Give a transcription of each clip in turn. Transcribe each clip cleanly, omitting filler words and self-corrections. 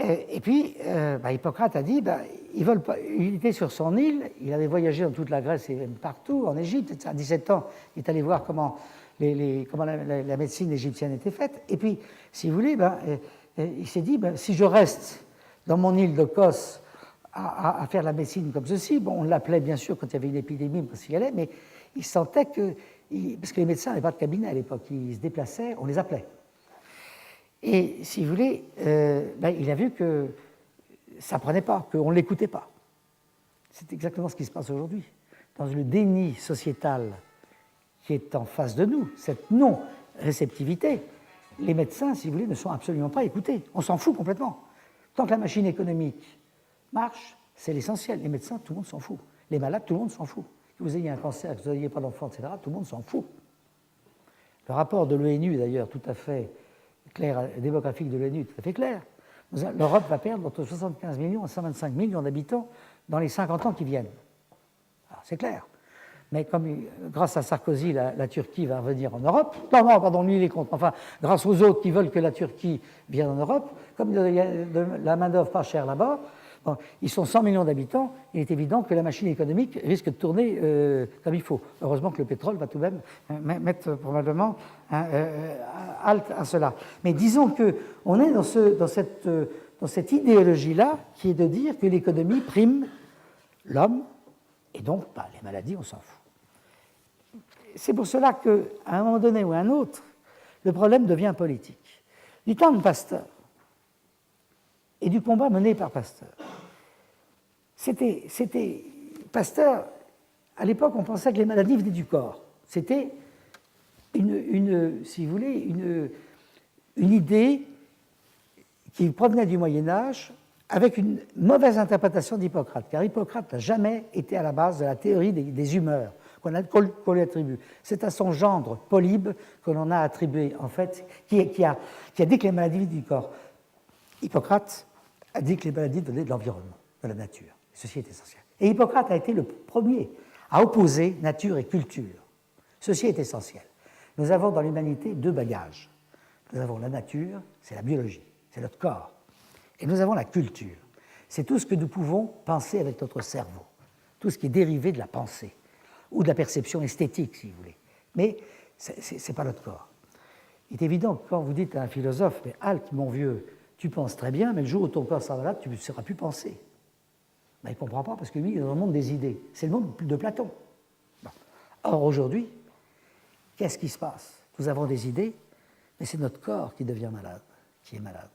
Et puis, Hippocrate a dit, il était sur son île, il avait voyagé dans toute la Grèce et même partout, en Égypte, à 17 ans, il est allé voir comment, la médecine égyptienne était faite. Et puis, si vous voulez, il s'est dit, si je reste dans mon île de Kos à faire la médecine comme ceci, bon, on l'appelait bien sûr quand il y avait une épidémie, parce qu'il y allait, mais il sentait que, parce que les médecins n'avaient pas de cabinet à l'époque, ils se déplaçaient, on les appelait. Et si vous voulez, il a vu que ça ne prenait pas, qu'on ne l'écoutait pas. C'est exactement ce qui se passe aujourd'hui. Dans le déni sociétal qui est en face de nous, cette non-réceptivité, les médecins, si vous voulez, ne sont absolument pas écoutés. On s'en fout complètement. Tant que la machine économique marche, c'est l'essentiel. Les médecins, tout le monde s'en fout. Les malades, tout le monde s'en fout. Que vous ayez un cancer, que vous n'ayez pas d'enfant, etc., tout le monde s'en fout. Le rapport de l'ONU, d'ailleurs, tout à fait clair, démographique de l'ONU, tout à fait clair. L'Europe va perdre entre 75 millions et 125 millions d'habitants dans les 50 ans qui viennent. C'est clair. Mais comme grâce à Sarkozy, la Turquie va revenir en Europe, pardon, lui il est contre, enfin, grâce aux autres qui veulent que la Turquie vienne en Europe, comme il y a de la main-d'œuvre pas chère là-bas, bon, ils sont 100 millions d'habitants, il est évident que la machine économique risque de tourner comme il faut. Heureusement que le pétrole va tout de même mettre probablement halte à cela. Mais disons qu'on est dans cette idéologie-là qui est de dire que l'économie prime l'homme, et donc les maladies, on s'en fout. C'est pour cela qu'à un moment donné ou à un autre, le problème devient politique. Du temps de Pasteur et du combat mené par Pasteur, c'était Pasteur, à l'époque, on pensait que les maladies venaient du corps. C'était si vous voulez, une idée qui provenait du Moyen-Âge avec une mauvaise interprétation d'Hippocrate, car Hippocrate n'a jamais été à la base de la théorie des humeurs qu'on lui attribue. C'est à son gendre Polybe que l'on a attribué, en fait, qui a dit que les maladies venaient du corps. Hippocrate a dit que les maladies venaient de l'environnement, de la nature. Ceci est essentiel. Et Hippocrate a été le premier à opposer nature et culture. Ceci est essentiel. Nous avons dans l'humanité deux bagages. Nous avons la nature, c'est la biologie, c'est notre corps. Et nous avons la culture. C'est tout ce que nous pouvons penser avec notre cerveau, tout ce qui est dérivé de la pensée ou de la perception esthétique, si vous voulez. Mais ce n'est pas notre corps. Il est évident que quand vous dites à un philosophe, mais halte, mon vieux, tu penses très bien, mais le jour où ton corps sera malade, tu ne sauras plus penser. Ben, il ne comprend pas parce que lui, il est dans le monde des idées. C'est le monde de Platon. Bon. Or, aujourd'hui, qu'est-ce qui se passe? Nous avons des idées, mais c'est notre corps qui devient malade, qui est malade.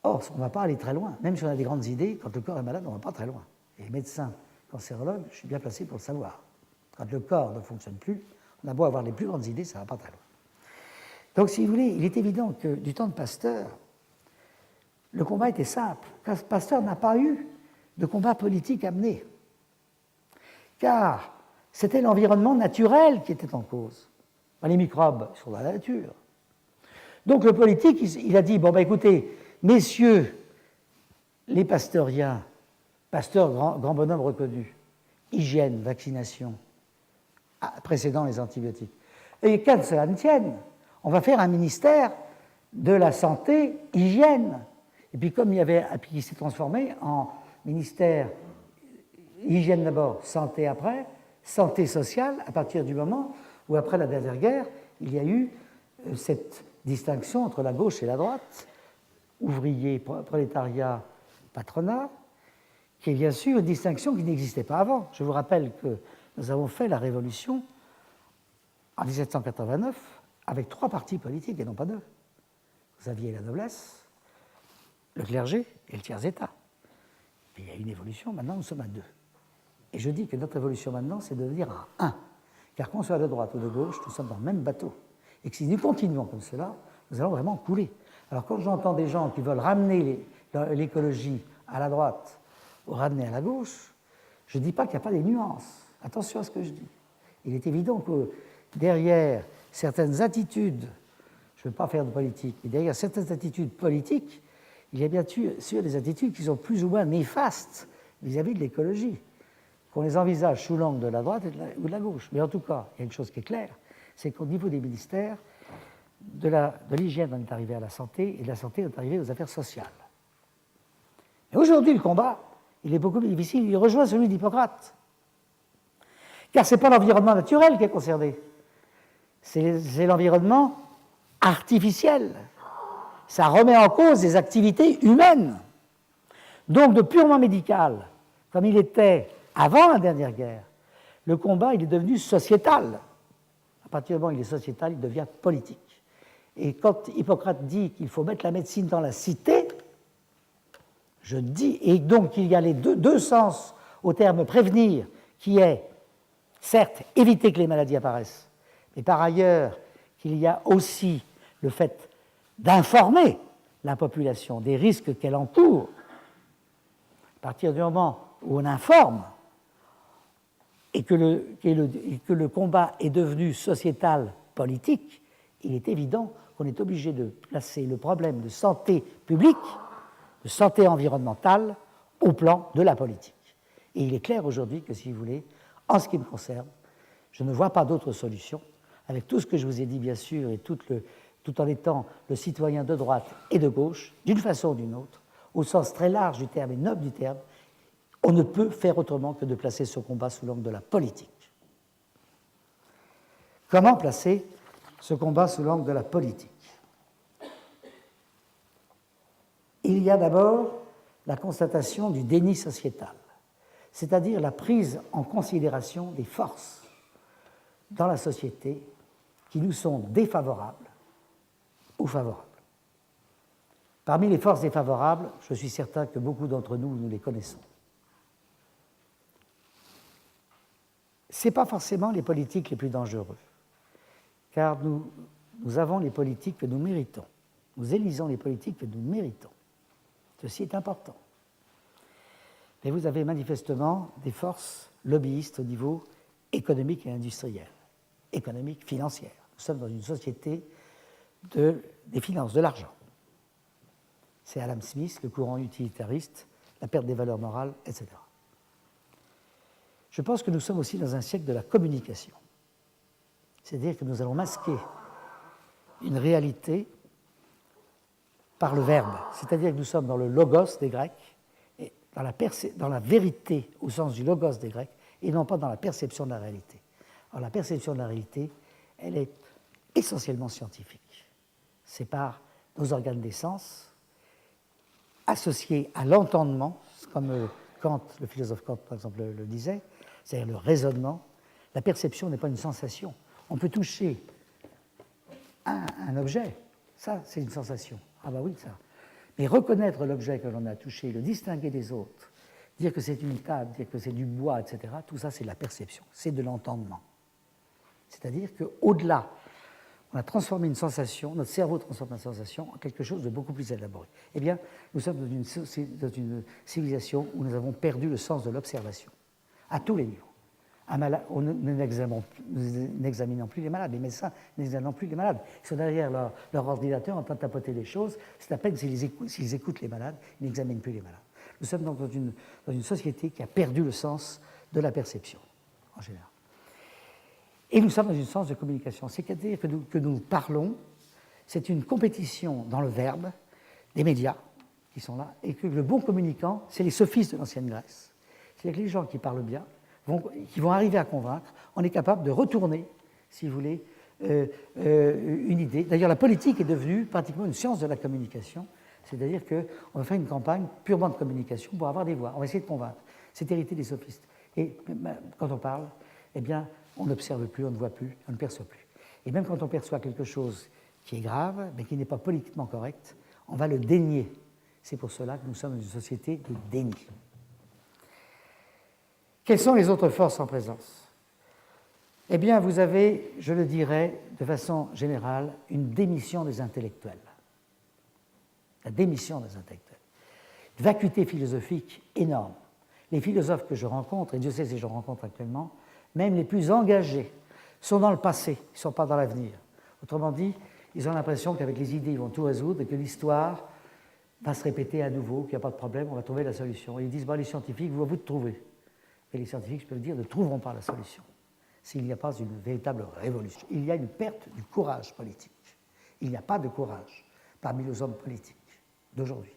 Or, on ne va pas aller très loin. Même si on a des grandes idées, quand le corps est malade, on ne va pas très loin. Et les médecins, cancérologues, je suis bien placé pour le savoir. Quand le corps ne fonctionne plus, on a beau avoir les plus grandes idées, ça ne va pas très loin. Donc, si vous voulez, il est évident que du temps de Pasteur, le combat était simple. Car Pasteur n'a pas eu de combat politique à mener. Car c'était l'environnement naturel qui était en cause. Les microbes sont dans la nature. Donc le politique, il a dit, bon, écoutez, messieurs les pasteuriens, Pasteur, grand bonhomme reconnu, hygiène, vaccination, précédant les antibiotiques. Et qu'à cela ne tienne, on va faire un ministère de la santé, hygiène. Et puis comme il s'est transformé en ministère hygiène d'abord, santé après, santé sociale à partir du moment où après la dernière guerre, il y a eu cette distinction entre la gauche et la droite, ouvriers, prolétariat, patronat, qui est bien sûr une distinction qui n'existait pas avant. Je vous rappelle que nous avons fait la révolution en 1789 avec 3 partis politiques et non pas 2. Vous aviez la noblesse, le clergé et le tiers-état. Il y a une évolution, maintenant nous sommes à 2. Et je dis que notre évolution maintenant, c'est de devenir à 1. Car qu'on soit de droite ou de gauche, nous sommes dans le même bateau. Et que si nous continuons comme cela, nous allons vraiment couler. Alors quand j'entends des gens qui veulent ramener l'écologie à la droite ou ramener à la gauche, je ne dis pas qu'il n'y a pas des nuances. Attention à ce que je dis. Il est évident que derrière certaines attitudes, je ne veux pas faire de politique, mais derrière certaines attitudes politiques, il y a bien sûr des attitudes qui sont plus ou moins néfastes vis-à-vis de l'écologie, qu'on les envisage sous l'angle de la droite ou de la gauche. Mais en tout cas, il y a une chose qui est claire, c'est qu'au niveau des ministères, de l'hygiène, on est arrivé à la santé, et de la santé, on est arrivé aux affaires sociales. Aujourd'hui, le combat, il est beaucoup plus difficile, il rejoint celui d'Hippocrate. Car ce n'est pas l'environnement naturel qui est concerné, c'est l'environnement artificiel. Ça remet en cause des activités humaines. Donc, de purement médical, comme il était avant la dernière guerre, le combat, il est devenu sociétal. À partir du moment où il est sociétal, il devient politique. Et quand Hippocrate dit qu'il faut mettre la médecine dans la cité, je dis, et donc il y a les deux sens au terme prévenir, qui est, certes, éviter que les maladies apparaissent, mais par ailleurs, qu'il y a aussi le fait d'informer la population des risques qu'elle encourt. À partir du moment où on informe et que le combat est devenu sociétal, politique, il est évident qu'on est obligé de placer le problème de santé publique, de santé environnementale, au plan de la politique. Et il est clair aujourd'hui que, si vous voulez, en ce qui me concerne, je ne vois pas d'autre solution, avec tout ce que je vous ai dit, bien sûr, et tout en étant le citoyen de droite et de gauche, d'une façon ou d'une autre, au sens très large du terme et noble du terme, on ne peut faire autrement que de placer ce combat sous l'angle de la politique. Comment placer ce combat sous l'angle de la politique? Il y a d'abord la constatation du déni sociétal, c'est-à-dire la prise en considération des forces dans la société qui nous sont défavorables ou favorables. Parmi les forces défavorables, je suis certain que beaucoup d'entre nous, nous les connaissons. Ce n'est pas forcément les politiques les plus dangereux, car nous avons les politiques que nous méritons. Nous élisons les politiques que nous méritons. Ceci est important. Mais vous avez manifestement des forces lobbyistes au niveau économique et industriel, économique, financière. Nous sommes dans une société des finances, de l'argent. C'est Adam Smith, le courant utilitariste, la perte des valeurs morales, etc. Je pense que nous sommes aussi dans un siècle de la communication. C'est-à-dire que nous allons masquer une réalité par le verbe. C'est-à-dire que nous sommes dans le logos des Grecs, et dans la vérité au sens du logos des Grecs, et non pas dans la perception de la réalité. Alors la perception de la réalité, elle est essentiellement scientifique. C'est par nos organes des sens, associés à l'entendement, comme Kant, le philosophe Kant, par exemple, le disait, c'est-à-dire le raisonnement. La perception n'est pas une sensation. On peut toucher un objet, ça, c'est une sensation. Ah bah oui, ça. Mais reconnaître l'objet que l'on a touché, le distinguer des autres, dire que c'est une table, dire que c'est du bois, etc., tout ça, c'est de la perception, c'est de l'entendement. C'est-à-dire qu'au-delà, on a transformé une sensation, notre cerveau transforme une sensation en quelque chose de beaucoup plus élaboré. Eh bien, nous sommes dans une civilisation où nous avons perdu le sens de l'observation, à tous les niveaux. Nous n'examinons plus les malades, les médecins n'examinent plus les malades. Ils sont derrière leur ordinateur en train de tapoter des choses. C'est à peine s'ils écoutent les malades, ils n'examinent plus les malades. Nous sommes donc dans une société qui a perdu le sens de la perception, en général. Et nous sommes dans un sens de communication. C'est-à-dire que nous parlons, c'est une compétition dans le verbe des médias qui sont là, et que le bon communicant, c'est les sophistes de l'ancienne Grèce. C'est-à-dire que les gens qui parlent bien, qui vont arriver à convaincre, on est capable de retourner, si vous voulez, une idée. D'ailleurs, la politique est devenue pratiquement une science de la communication, c'est-à-dire qu'on va faire une campagne purement de communication pour avoir des voix. On va essayer de convaincre. C'est hérité des sophistes. Et quand on parle, eh bien, on n'observe plus, on ne voit plus, on ne perçoit plus. Et même quand on perçoit quelque chose qui est grave, mais qui n'est pas politiquement correct, on va le dénier. C'est pour cela que nous sommes une société de déni. Quelles sont les autres forces en présence? Eh bien, vous avez, je le dirais de façon générale, une démission des intellectuels. La démission des intellectuels. Une vacuité philosophique énorme. Les philosophes que je rencontre, et Dieu sait si je rencontre actuellement, même les plus engagés, sont dans le passé, ils ne sont pas dans l'avenir. Autrement dit, ils ont l'impression qu'avec les idées, ils vont tout résoudre et que l'histoire va se répéter à nouveau, qu'il n'y a pas de problème, on va trouver la solution. Et ils disent, les scientifiques, vous, à vous de trouver. Et les scientifiques, je peux le dire, ne trouveront pas la solution s'il n'y a pas une véritable révolution. Il y a une perte du courage politique. Il n'y a pas de courage parmi les hommes politiques d'aujourd'hui.